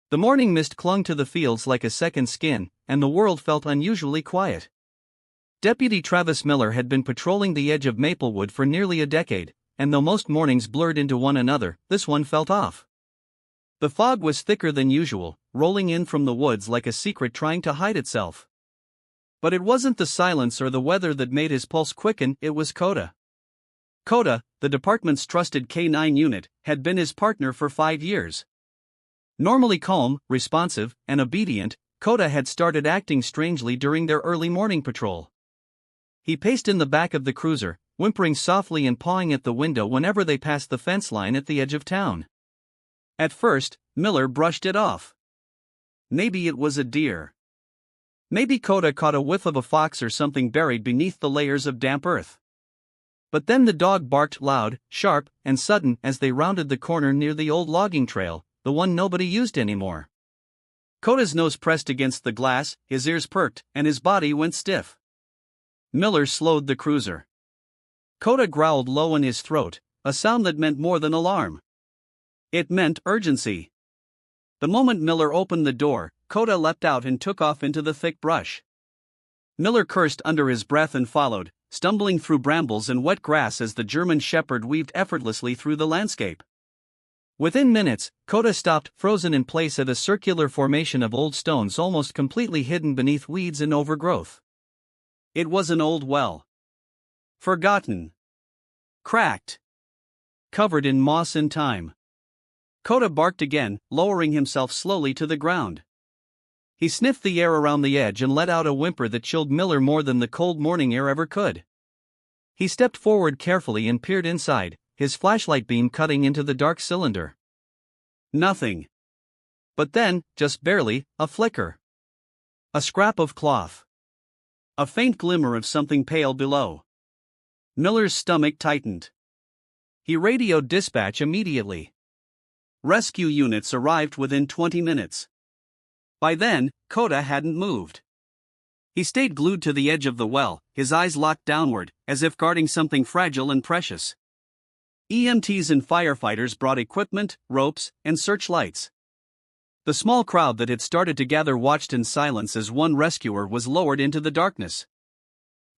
The morning mist clung to the fields like a second skin, and the world felt unusually quiet. Deputy Travis Miller had been patrolling the edge of Maplewood for nearly a decade, and though most mornings blurred into one another, this one felt off. The fog was thicker than usual, rolling in from the woods like a secret trying to hide itself. But it wasn't the silence or the weather that made his pulse quicken, it was Coda. Coda, the department's trusted K-9 unit, had been his partner for 5 years. Normally calm, responsive, and obedient, Coda had started acting strangely during their early morning patrol. He paced in the back of the cruiser, whimpering softly and pawing at the window whenever they passed the fence line at the edge of town. At first, Miller brushed it off. Maybe it was a deer. Maybe Coda caught a whiff of a fox or something buried beneath the layers of damp earth. But then the dog barked loud, sharp, and sudden as they rounded the corner near the old logging trail, the one nobody used anymore. Coda's nose pressed against the glass, his ears perked, and his body went stiff. Miller slowed the cruiser. Coda growled low in his throat, a sound that meant more than alarm. It meant urgency. The moment Miller opened the door, Coda leapt out and took off into the thick brush. Miller cursed under his breath and followed, stumbling through brambles and wet grass as the German shepherd weaved effortlessly through the landscape. Within minutes, Coda stopped, frozen in place at a circular formation of old stones almost completely hidden beneath weeds and overgrowth. It was an old well. Forgotten. Cracked. Covered in moss and thyme. Coda barked again, lowering himself slowly to the ground. He sniffed the air around the edge and let out a whimper that chilled Miller more than the cold morning air ever could. He stepped forward carefully and peered inside, his flashlight beam cutting into the dark cylinder. Nothing. But then, just barely, a flicker. A scrap of cloth. A faint glimmer of something pale below. Miller's stomach tightened. He radioed dispatch immediately. Rescue units arrived within 20 minutes. By then, Coda hadn't moved. He stayed glued to the edge of the well, his eyes locked downward, as if guarding something fragile and precious. EMTs and firefighters brought equipment, ropes, and searchlights. The small crowd that had started to gather watched in silence as one rescuer was lowered into the darkness.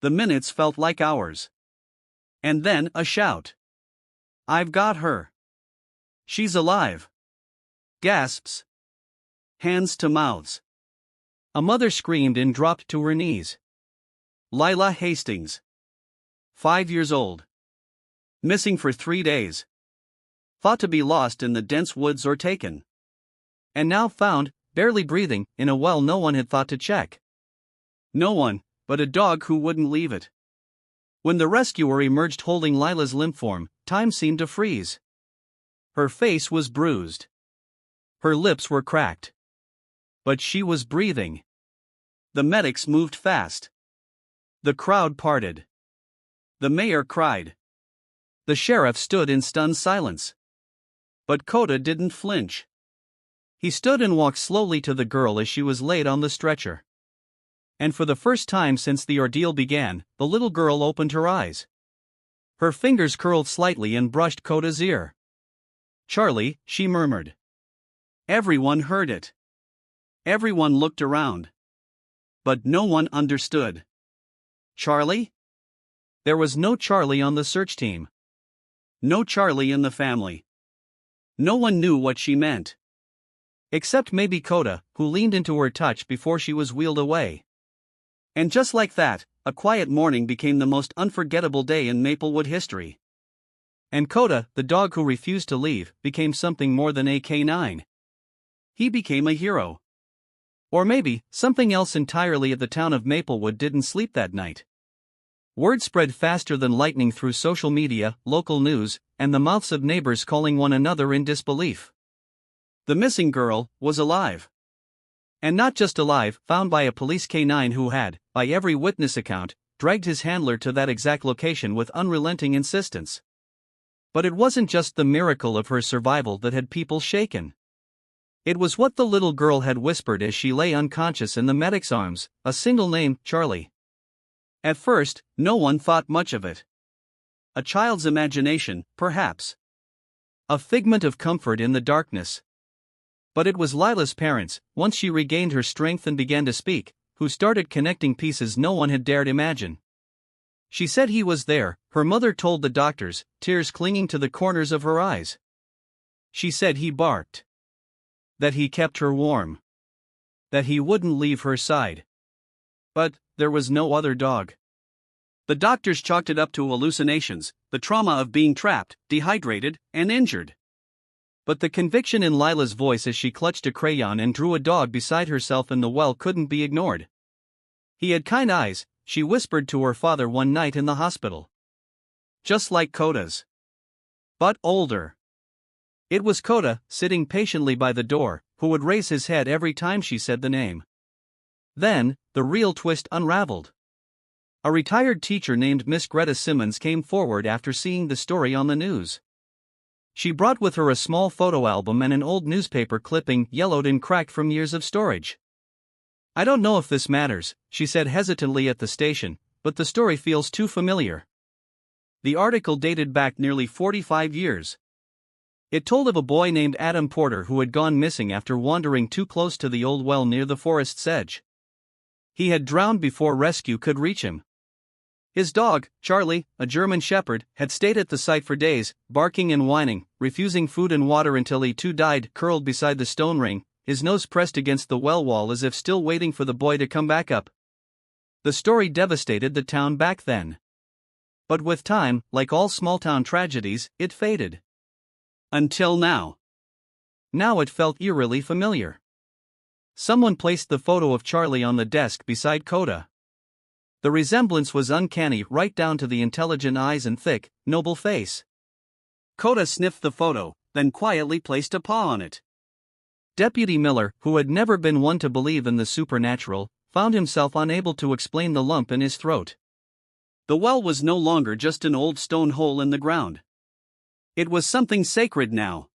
The minutes felt like hours. And then a shout. "I've got her. She's alive." Gasps. Hands to mouths. A mother screamed and dropped to her knees. Lila Hastings. 5 years old. Missing for 3 days. Thought to be lost in the dense woods or taken. And now found, barely breathing, in a well no one had thought to check. No one, but a dog who wouldn't leave it. When the rescuer emerged holding Lila's limp form, time seemed to freeze. Her face was bruised. Her lips were cracked. But she was breathing. The medics moved fast. The crowd parted. The mayor cried. The sheriff stood in stunned silence. But Coda didn't flinch. He stood and walked slowly to the girl as she was laid on the stretcher. And for the first time since the ordeal began, the little girl opened her eyes. Her fingers curled slightly and brushed Coda's ear. "Charlie," she murmured. Everyone heard it. Everyone looked around. But no one understood. Charlie? There was no Charlie on the search team. No Charlie in the family. No one knew what she meant. Except maybe Coda, who leaned into her touch before she was wheeled away. And just like that, a quiet morning became the most unforgettable day in Maplewood history. And Coda, the dog who refused to leave, became something more than a K-9. He became a hero. Or maybe, something else entirely. The town of Maplewood didn't sleep that night. Word spread faster than lightning through social media, local news, and the mouths of neighbors calling one another in disbelief. The missing girl was alive. And not just alive, found by a police K-9 who had, by every witness account, dragged his handler to that exact location with unrelenting insistence. But it wasn't just the miracle of her survival that had people shaken. It was what the little girl had whispered as she lay unconscious in the medic's arms, a single name, Charlie. At first, no one thought much of it. A child's imagination, perhaps. A figment of comfort in the darkness. But it was Lila's parents, once she regained her strength and began to speak, who started connecting pieces no one had dared imagine. She said he was there, her mother told the doctors, tears clinging to the corners of her eyes. She said he barked. That he kept her warm. That he wouldn't leave her side. But there was no other dog. The doctors chalked it up to hallucinations, the trauma of being trapped, dehydrated, and injured. But the conviction in Lila's voice as she clutched a crayon and drew a dog beside herself in the well couldn't be ignored. He had kind eyes, she whispered to her father one night in the hospital. Just like Koda's. But older. It was Koda, sitting patiently by the door, who would raise his head every time she said the name. Then, the real twist unraveled. A retired teacher named Miss Greta Simmons came forward after seeing the story on the news. She brought with her a small photo album and an old newspaper clipping yellowed and cracked from years of storage. "I don't know if this matters," she said hesitantly at the station, "but the story feels too familiar." The article dated back nearly 45 years. It told of a boy named Adam Porter who had gone missing after wandering too close to the old well near the forest's edge. He had drowned before rescue could reach him. His dog, Charlie, a German shepherd, had stayed at the site for days, barking and whining, refusing food and water until he too died curled beside the stone ring, his nose pressed against the well wall as if still waiting for the boy to come back up. The story devastated the town back then. But with time, like all small-town tragedies, it faded. Until now. Now it felt eerily familiar. Someone placed the photo of Charlie on the desk beside Koda. The resemblance was uncanny right down to the intelligent eyes and thick, noble face. Koda sniffed the photo, then quietly placed a paw on it. Deputy Miller, who had never been one to believe in the supernatural, found himself unable to explain the lump in his throat. The well was no longer just an old stone hole in the ground. It was something sacred now.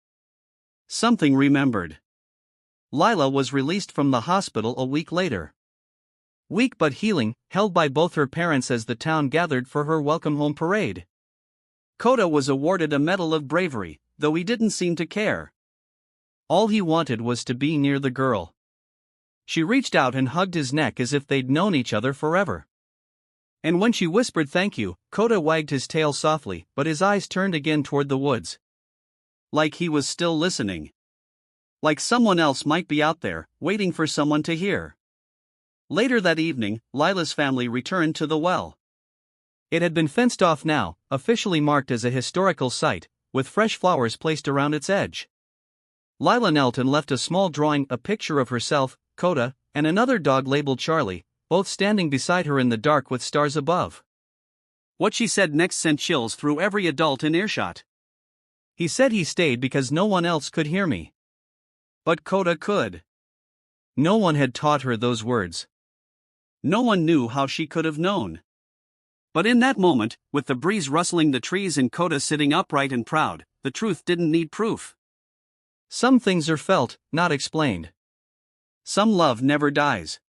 Something remembered. Lila was released from the hospital a week later. Weak but healing, held by both her parents as the town gathered for her welcome home parade. Koda was awarded a Medal of Bravery, though he didn't seem to care. All he wanted was to be near the girl. She reached out and hugged his neck as if they'd known each other forever. And when she whispered thank you, Koda wagged his tail softly, but his eyes turned again toward the woods. Like he was still listening. Like someone else might be out there, waiting for someone to hear. Later that evening, Lila's family returned to the well. It had been fenced off now, officially marked as a historical site, with fresh flowers placed around its edge. Lila knelt and left a small drawing, a picture of herself, Koda, and another dog labeled Charlie, both standing beside her in the dark with stars above. What she said next sent chills through every adult in earshot. He said he stayed because no one else could hear me. But Koda could. No one had taught her those words. No one knew how she could have known. But in that moment, with the breeze rustling the trees and Koda sitting upright and proud, the truth didn't need proof. Some things are felt, not explained. Some love never dies.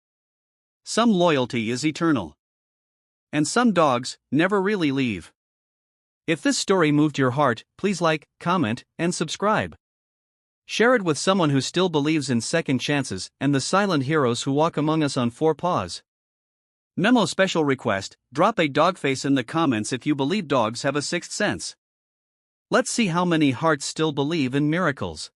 Some loyalty is eternal. And some dogs never really leave. If this story moved your heart, please like, comment, and subscribe. Share it with someone who still believes in second chances and the silent heroes who walk among us on four paws. Memo special request, drop a dog face in the comments if you believe dogs have a sixth sense. Let's see how many hearts still believe in miracles.